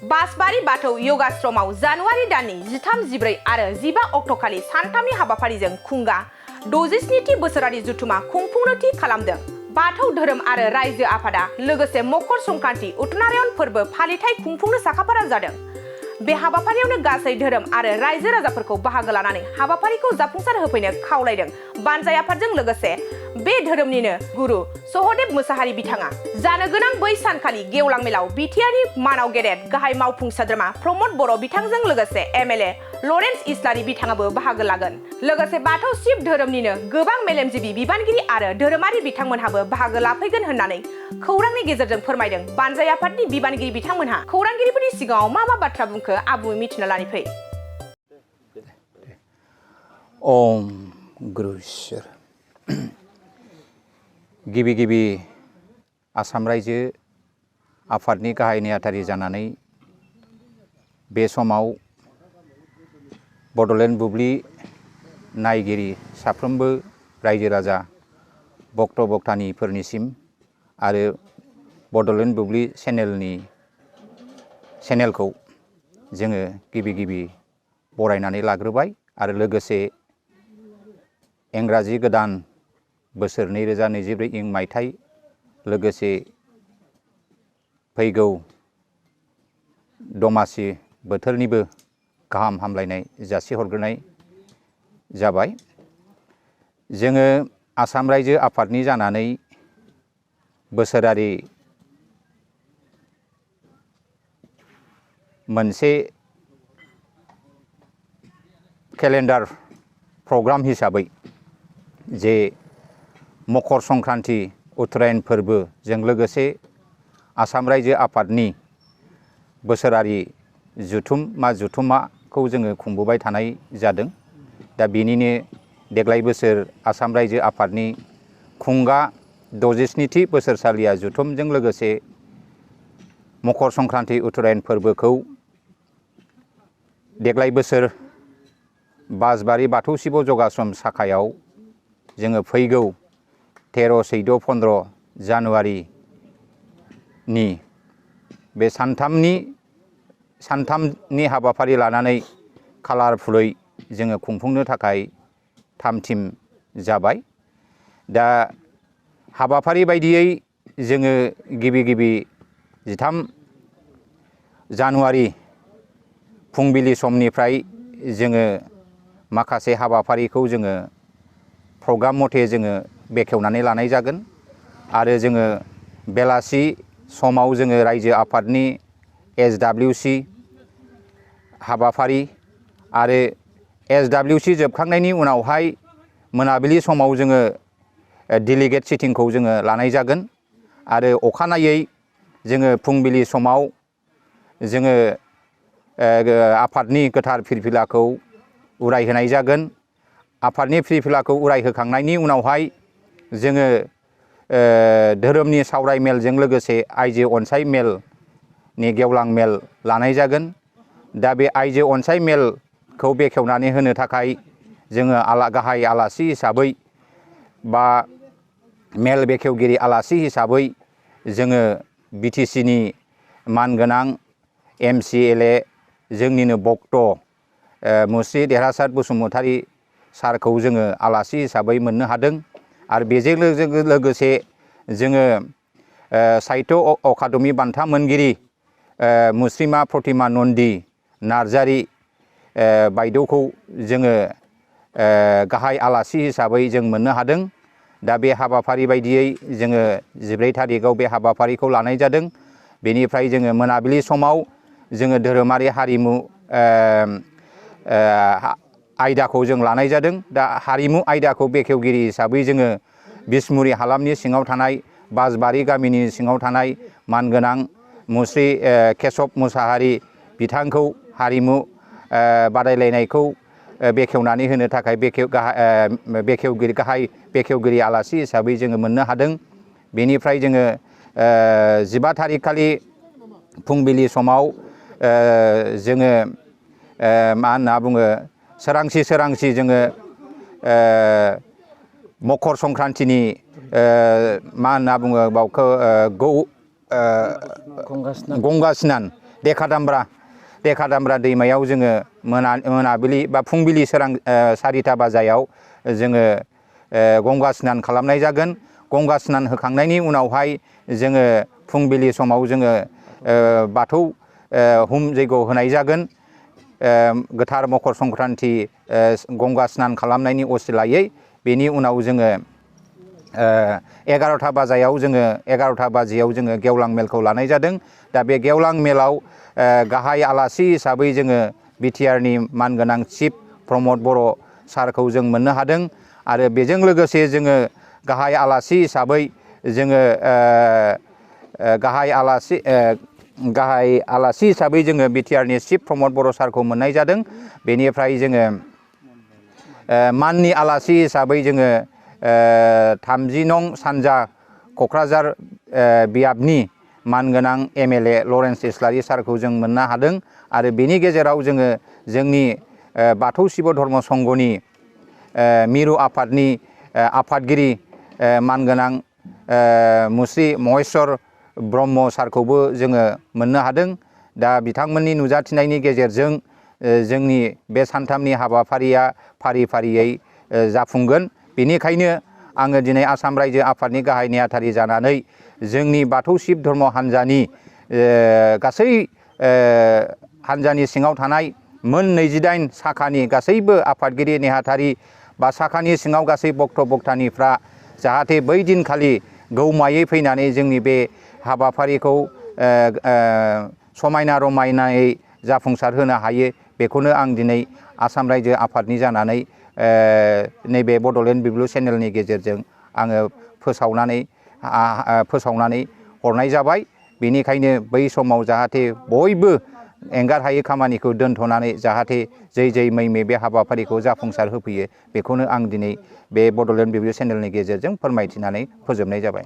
बासबारि बाथौ यगाश्रमाव जानुवारि दाननि 13-14 आरो 15 अक्ट'खालि सानथामनि हाबाफारिजों खुंगा 67थि बोसोरारि जुथुमा खुंफुंनो थि खालामदों। बाथौ धोरोम आरो रायजो आफादा लोगोसे मकर संक्रान्ति उत्तरायण फोरबो फालिथाय खुंफुंनो साखाफारा जादों। बे हाबाफारियावनो गासै धोरोम आरो रायजो राजाफोरखौ बाहागो लानानै हाबाफारिखौ जाफुंसार होफैनो खावलायदों। बानजाय आफादजों लोगोसे बे धोरोमनिनो गुरु सहदेव मोसाहारि बिथाङा जानो गोनां बै सानखालि गेवलां मेलाव बिटिआरनि मानाव गेदेर गाहाय मावफुं सोद्रोमा प्रमद बर' बिथांजों लोगोसे एमएलए लरेन्स इस्लारि बिथाङाबो बाहागो लागोन। लोगोसे बाथौ शिब धोरोमनिनो गोबां मेलेमजिबि बिबानगिरि आरो धोरोमारि बिथांमोनहाबो बाहागो लाफैगोन होननानै खौरांनि गेजेरजों फोरमायदों। बानजाय आफादनि बिबानगिरि बिथांमोनहा खौरांगिरिफोरनि सिगाङाव मा बाथ्रा बुंखो आबुङै मिथिना लानि फै। ओम गुरु इसोर गिबि आसाम रायजो आफादनि गाहाय नेहाथारि जानानै बे समाव बड'लेण्ड बुब्लि नायगिरि साफ्रोमबो रायजो राजा भक्त भक्तानिफोरनिसिम आरो बड'लेण्ड बुब्लि चेनेलखौ जोङो गिबि बरायनानै लाग्रोबाय आरो लोगोसे इंराजि गोदान बोसोर 2024 मायथाइ लोगोसे फैगौ दमासि बोथोरनिबो गाहाम हामलायनाय जासिहरग्रोनाय जाबाय। जोङो आसाम रायजो आफादनि जानानै बोसोरारि मोनसे केलेन्डार प्रग्राम हिसाबै जे मकर संक्रान्ति उत्तरायण फोरबोजों लोगोसे आसाम रायजो आफादनि बोसोरारि जुथुमाखौ जोङो खुंबोबाय थानाय जादों। दा बेनिनो देग्लाय बोसोर आसाम रायजो आफादनि खुंगा 67थि बोसोरसालिया जुथुमजों लोगोसे मकर संक्रान्ति उत्तरायण फोरबोखौ देग्लाय बोसोर बासबारि बाथौ शिब यगाश्रम शाखायाव जोङो फैगौ 13, 14, 15 जानुवारिनि बे सानथामनि हाबाफारि लानानै कालारफुलै जोङो खुंफुंनो थाखाय थाम-थिम जाबाय। दा हाबाफारि बायदियै जोङो गिबि 13 जानुवारि फुंबिलि समनिफ्राय जोङो माखासे हाबाफारिखौ जोङो प्रग्राम मथे जोङो बेखेवनानै लानाय जागोन आरो जोङो बेलासि समाव जोङो रायजो आफादनि SWC हाबाफारि आरो SWC जोबखांनायनि उनावहाय मोनाबिलि समाव जोङो डेलिगेट सिटिंखौ जोङो लानाय जागोन आरो अखानायै जोङो फुंबिलि समाव जोङो आफादनि गोथार फिरफिलाखौ उरायहोनाय जागोन। आफादनि फिरफिलाखौ उरायहोखांनायनि उनावहाय जोङो धोरोमनि सावराय मेलजों लोगोसे आइजो अनसाय मेलनि गेवलां मेल लानाय जागोन। दा बे आइजो अनसाय मेलखौ बेखेवनानै होनो थाखाय जोङो गाहाय आलासि हिसाबै बा मेल बेखेवगिरि आलासि हिसाबै जोङो BTCनि मानगोनां MCLA जोंनिनो भक्त मुस्रि देरहासार बसुमतारी सारखौ जोङो आलासि हिसाबै मोननो हादों आरो बेजों लोगोसे जोङो साहित्य अकादेमि बान्था मोनगिरि मुस्रिमा प्रतिमा नन्दि नार्जारी बायद'खौ जोङो गाहाय आलासि हिसाबै जों मोननो हादों। दा बे हाबाफारि बायदियै जोङो 14 थारिखआव बे हाबाफारिखौ लानाय जादों। बेनिफ्राय जोङो मोनाबिलि समाव जोङो धोरोमारि हारिमु आयदाखौ जों लानाय जादों। दा हारिमु आयदाखौ बेखेवगिरि हिसाबै जोङो बिसमुरि हालामनि सिङाव थानाय बासबारि गामिनि सिङाव थानाय मानगोनां मुस्रि केशब मोसाहारि बिथांखौ हारिमु बादायलायनायखौ बेखेवनानै होनो थाखाय गाहाय बेखेवगिरि आलासि हिसाबै जोङो मोननो हादों। बेनिफ्राय जोङो 15 थारिख खालि फुंबिलि समाव जोङो मा होनना बुङो सोरांसि जोङो मकर संक्रान्तिनि मा होनना बुङो बावखौ गंगा स्नान देखा दामब्रा दैमायाव जोङो मोनाबिलि बा फुंबिलि सोरां 4टा बाजायाव जोङो गंगा स्नान खालामनाय जागोन। गंगा स्नान होखांनायनि उनावहाय जोङो फुंबिलि समाव जोङो बाथौ हुम जैग' होनाय जागोन। गोथार मकर संक्रान्ति गंगा स्नान खालामनायनि असिलायै बेनि उनाव जोङो 11टा बाजियाव जोङो गेवलां मेलखौ लानाय जादों। दा बे गेवलां मेलाव गाहाय आलासि हिसाबै जोङो बिटिआरनि मानगोनां चिफ प्रमद बर' सारखौ जों मोननो हादों आरो बेजों लोगोसे जोङो गाहाय आलासि हिसाबै जोङो बिटिआरनि चिफ प्रमद बर' सारखौ मोननाय जादों। बेनिफ्राय जोङो माननि आलासि हिसाबै जोङो 30 नं सानजा क'क्राझार बियाबनि मानगोनां MLA लरेन्स इस्लारि सारखौ जों मोननो हादों आरो बेनि गेजेराव जोङो जोंनि बाथौ शिब धर्म संघनि मिरु आफादनि आफादगिरि मानगोनां मुस्रि महेश्वर ब्रह्म सारखौबो जोङो मोननो हादों। दा बिथांमोननि नुजाथिनायनि गेजेरजों जोंनि बे सानथामनि हाबाफारिया फारि फारियै जाफुंगोन। बेनिखायनो आङो दिनै आसाम रायजो आफादनि गाहाय नेहाथारि जानानै जोंनि बाथौ शिब धर्म हान्जानि गासै हान्जानि सिङाव थानाय मोन 28 साखानि गासैबो आफादगिरि नेहाथारि बा साखानि सिङाव गासै भक्त भक्तानिफ्रा जाहाथे बै दिनखालि गौमायै फैनानै जोंनि बे हाबाफारिखौ समायना रमायनायै जाफुंसार होनो हायो बेखौनो आं दिनै आसाम रायजो आफादनि जानानै नैबे बड'लेण्ड बिब्लु चेनेलनि गेजेरजों आङो फोसावनानै हरनाय जाबाय। बेनिखायनो बै समाव जाहाथे बयबो एंगार हायै खामानिखौ दोनथ'नानै जाहाथे जै मैमै बे हाबाफारिखौ जाफुंसार होफैयो बेखौनो आं दिनै बे बड'लेण्ड बिब्लु चेनेलनि गेजेरजों फोरमायथिनानै फोजोबनाय जाबाय।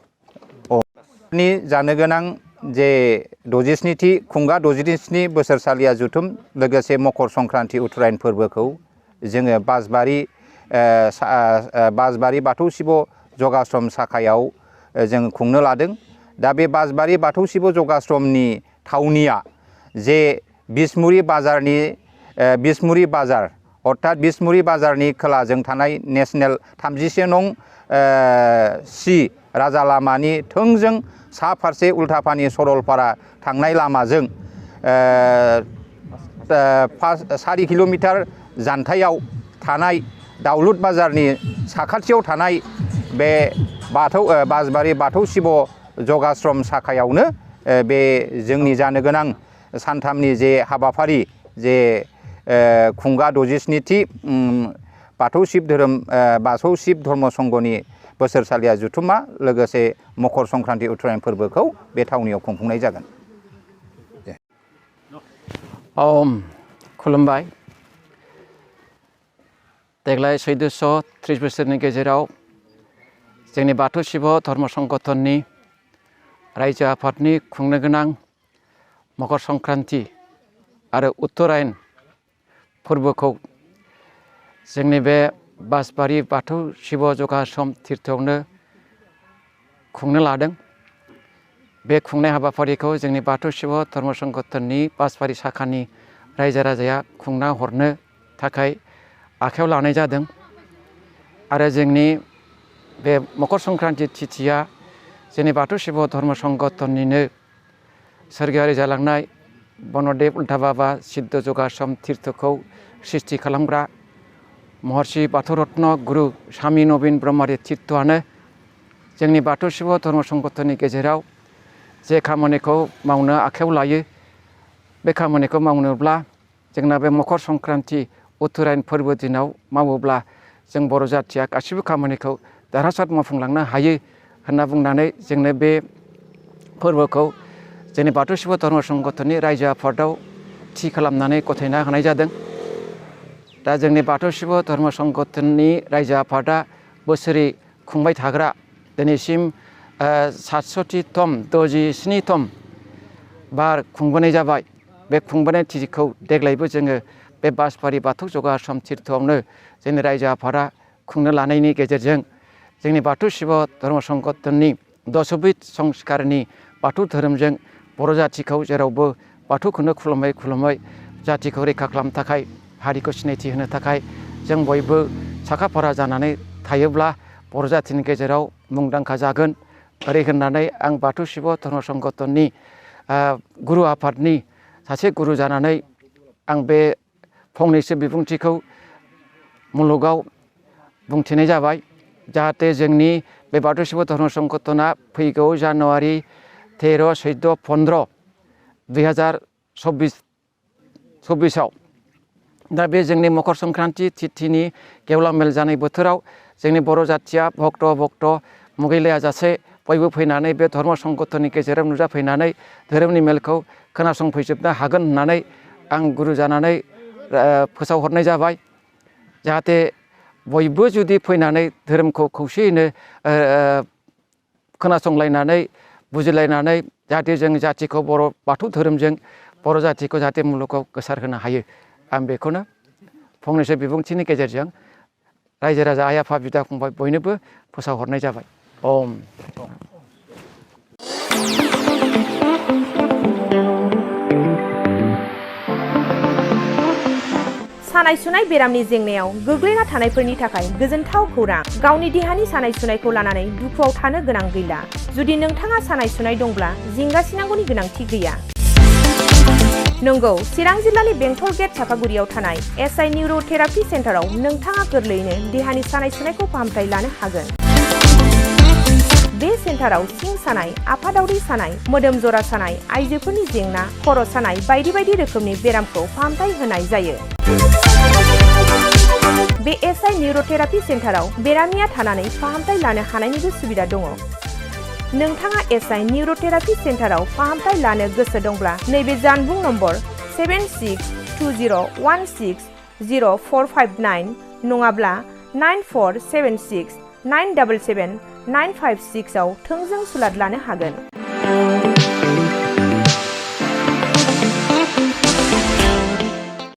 जानो गोनां जे 67थि खुंगा 67 बोसोरसालिया जुथुम लोगोसे मकर संक्रान्ति उथ्रायन फोरबोखौ जोङो बासबारि बाथौ शिब जगाश्रम साखायाव जों खुंनो लादों। दा बे बासबारि बाथौ शिब जगाश्रमनि थावनिया जे बिसमुरि बाजार अर्थात बिसमुरि बाजारनि खोलाजों थानाय नेशनेल 31 नं सि राजा लामानि थोंजों सा फारसे उल्थापानि सरलपारा थांनाय लामाजों 4 किल'मिटार जानथायाव थानाय दाउलुद बाजारनि साखाथियाव थानाय बे बासबारि बाथौ शिब जगाश्रम साखायावनो बे जोंनि जानो गोनां सानथामनि जे हाबाफारि जे खुंगा 67थि बाथौ शिब धर्म संघनि बोसोरसालिया जुथुमा लोगोसे मकर संक्रान्ति उथ्रायन फोरबोखौ बे थावनियाव खुंफुंनाय जागोन। खुलुमबाय। देग्लाय 1430 बोसोरनि गेजेराव जोंनि बाथौ शिब धर्म संगठननि रायजो आफादनि खुंनो गोनां मकर संक्रान्ति आरो उत्तरायन फोरबोखौ जोंनि बे बासबारि बाथौ शिब जगाश्रम तीर्थआवनो खुंनो लादों। बे खुंनाय हाबाफारिखौ जोंनि बाथौ शिब धर्म संगठननि बासबारि साखानि रायजो राजाया खुंना हरनो थाखाय आखायाव लानाय जादों आरो जोंनि बे मकर संक्रान्ति तिथिया जोंनि बाथौ शिब धर्म संगठननिनो सोरगोआरि जालांनाय बनदेब उल्था बाबा सिद्ध जगाश्रम तीर्थखौ सृष्टि खालामग्रा महर्षि बाथौ रत्न गुरु स्वामी नवीन ब्रह्मरि तीर्थआनो जोंनि बाथौ शिब धर्म संगठननि गेजेराव जे खामानिखौ मावनो आखायाव लायो बे खामानिखौ मावनोब्ला जोंना बे मकर संक्रान्ति उत्तरायन फोरबो दिनाव मावोब्ला जों बर' जाथिया गासिबो खामानिखौ देरहासार मावफुंलांनो हायो होनना बुंनानै जोंनो बे फोरबोखौ जोंनि बाथौ शिब धर्म संगठननि रायजो आफादाव थि खालामनानै गथायना होनाय जादों। दा जोंनि बाथौ शिब धर्म संगठननि रायजो आफादा बोसोरै खुंबाय थाग्रा दिनैसिम 67 बार खुंबोनाय जाबाय। बे खुंबोनाय तिथिखौ देग्लायबो जोङो बे बासबारि बाथौ जगाश्रम तीर्थआवनो जोंनि रायजो आफादा खुंनो लानायनि गेजेरजों जोंनि बाथौ शिब धर्म संगठननि 10 संस्कारनि बाथौ धोरोमजों बर' जाथिखौ जेरावबो बाथौखौनो खुलुमै जातिखौ रैखा खालामनो थाखाय हारिखौ सिनायथि होनो थाखाय जों बयबो साखा फारा जानानै थायोब्ला बर' जातिनि गेजेराव मुंदांखा जागोन ओरै होननानै आं बाथौ शिब धर्म संगठननि गुरु आफादनि सासे गुरु जानानै आं बे फंनैसो बिबुंथिखौ मुलुगाव बुंथिनाय जाबाय जाहाथे जोंनि बे बाथौ शिब धर्म संगठना फैगौ जानुवारि 13, 14, 15 2024 दा बे जोंनि मकर संक्रान्ति तिथिनि गेवलां मेल जानाय बोथोराव जोंनि बर' जातिया भक्त मुगैलाया जासे बयबो फैनानै बे धर्म संगठननि गेजेराव नुजाफैनानै धोरोमनि मेलखौ खोनासंफैजोबनो हागोन होननानै आं गुरु जानानै फोसावहरनाय जाबाय जाहाथे बयबो जुदि फैनानै धोरोमखौ खौसेयैनो खोनासंलायनानै बुजिलायनानै जाहाथे जों जातिखौ बर' बाथौ धोरोमजों बर' जातिखौ जाहाथे मुलुगाव गोसारहोनो हायो आं बेखौनो फंनैसो बिबुंथिनि गेजेरजों रायजो राजा आइ आफा बिदा फंबाय बयनोबो फोसावहरनाय जाबाय। ओम। सानाय सुनाय बेरामनि जेंनायाव गोग्लैना थानायफोरनि थाखाय गोजोनथाव खौरां गावनि देहानि सानाय सुनायखौ लानानै दुखुआव थानो गोनां गैला जुदि नोंथाङा सानाय सुनाय दंब्ला जिंगासिनांगौनि गोनांथि गैया नंगौ चिरां जिल्लानि बेंटल गेट चापागुरियाव थानाय SI निउर'थेरापि सेन्टाराव नोंथाङा गोरलैयैनो देहानि सानाय सुनायखौ फाहामथाय लानो हागोन बे सेन्टाराव सिं सानाय आफादावरि सानाय मोदोम जरा सानाय आइजोफोरनि जेंना खर' सानाय बायदि बायदि रोखोमनि बेरामखौ फाहामथाय होनाय जायो बे SI निउर'थेरापि सेन्टाराव बेरामिया थानानै फाहामथाय लानो हानायनिबो सुबिदा दङ नोंथाङा SI निउर'थेरापि सेन्टाराव फाहामथाय लानो गोसो दंब्ला नैबे जानबुं नम्बर 7620160459 नङाब्ला 9476977956 आव थोंजों सुलाद लानो हागोन।